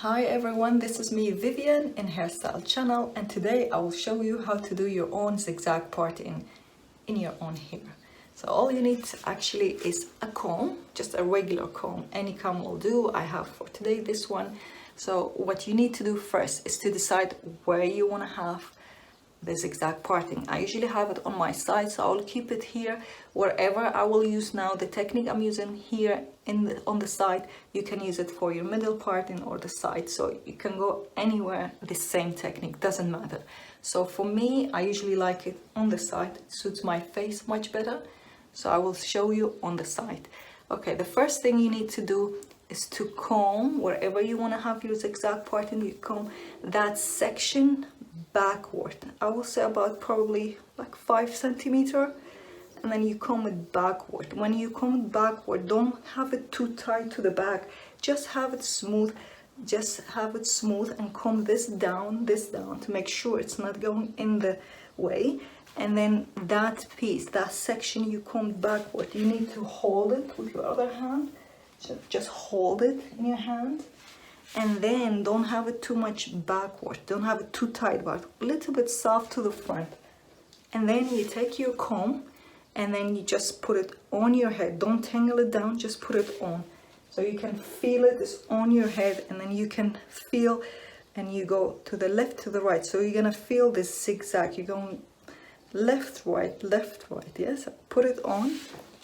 Hi everyone, this is me Vivian in Hairstyle channel, and today I will show you how to do your own zigzag part in your own hair. So all you need actually is a comb, just a regular comb. Any comb will do. I have for today this one. So what you need to do first is to decide where you want to have the zigzag parting. I usually have it on my side, so I'll keep it here. Wherever I will use now, the technique I'm using here on the side, you can use it for your middle parting or the side, so you can go anywhere. The same technique, doesn't matter. So for me, I usually like it on the side. It suits my face much better, so I will show you on the side. Okay, the first thing you need to do is to comb wherever you want to have your zigzag parting. You comb that section backward. I will say about probably like 5 centimeters, and then you comb it backward. When you comb it backward, don't have it too tight to the back, just have it smooth, and comb this down to make sure it's not going in the way. And then that piece, that section you comb backward, you need to hold it with your other hand. So just hold it in your hand, and then don't have it too much backward, don't have it too tight, but a little bit soft to the front. And then you take your comb and then you just put it on your head. Don't tangle it down, just put it on, so you can feel it's on your head. And then you can feel, and you go to the left, to the right, so you're gonna feel this zigzag. You're going left, right, yes. Put it on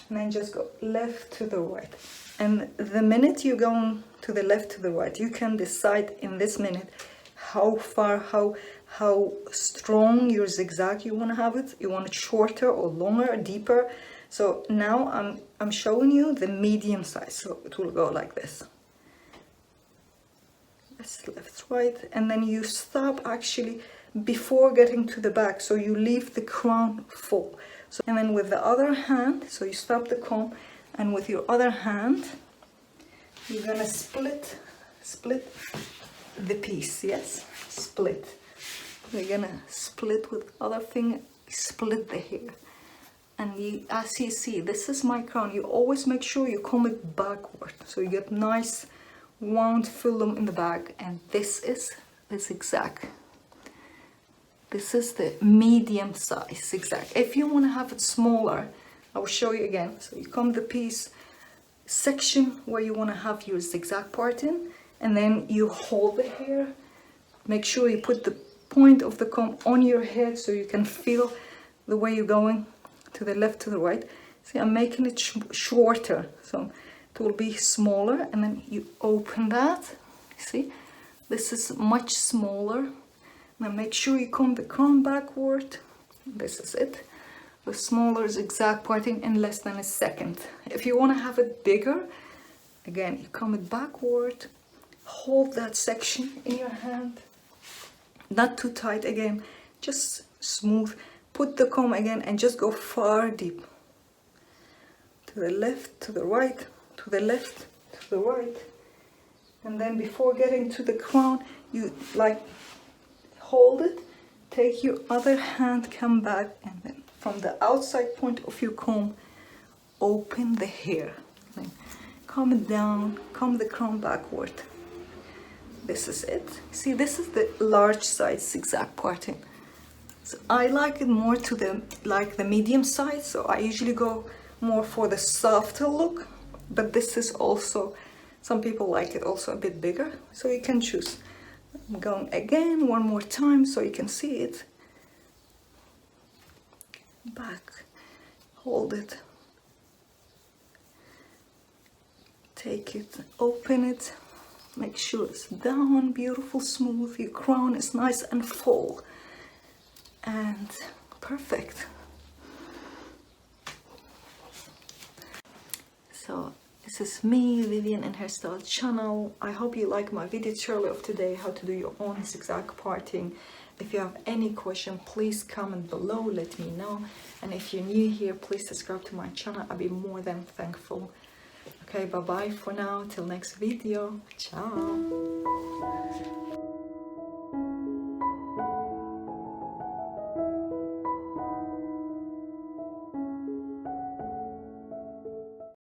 and then just go left to the right. And the minute you're going to the left, to the right, you can decide in this minute how far, how strong your zigzag you want to have it. You want it shorter or longer or deeper. So now I'm showing you the medium size, so it will go like this. That's left, right, and then you stop actually before getting to the back, so you leave the crown full. So, and then with the other hand, so you stop the comb, and with your other hand you're gonna split the piece. Yes, split. We're gonna split with other finger, split the hair. And you, as you see, this is my crown. You always make sure you comb it backward, so you get nice wound film in the back. And this is the zigzag. This is the medium size zigzag. If you want to have it smaller, I will show you again. So you comb the piece section where you want to have your zigzag part in, and then you hold the hair. Make sure you put the point of the comb on your head so you can feel the way you're going to the left, to the right. See, I'm making it shorter, so it will be smaller. And then you open that. See, this is much smaller. Now make sure you comb the crown backward. This is it. The smaller zigzag parting in less than a second. If you want to have it bigger, again, you comb it backward, hold that section in your hand, not too tight again, just smooth. Put the comb again and just go far deep. To the left, to the right, to the left, to the right. And then before getting to the crown, you like hold it, take your other hand, come back, and then from the outside point of your comb, open the hair. Then comb it down, comb the crown backward. This is it. See, this is the large size zigzag parting. So I like it more to the medium size, so I usually go more for the softer look, but this is also, some people like it also a bit bigger, so you can choose. I'm going again one more time so you can see it. Back, hold it, take it, open it, make sure it's down, beautiful, smooth. Your crown is nice and full, and perfect. So this is me, Vivian, in Hairstyle channel. I hope you like my video tutorial of today, how to do your own zigzag parting. If you have any question, please comment below, let me know. And if you're new here, please subscribe to my channel. I'll be more than thankful. Okay, bye bye for now, till next video. Ciao.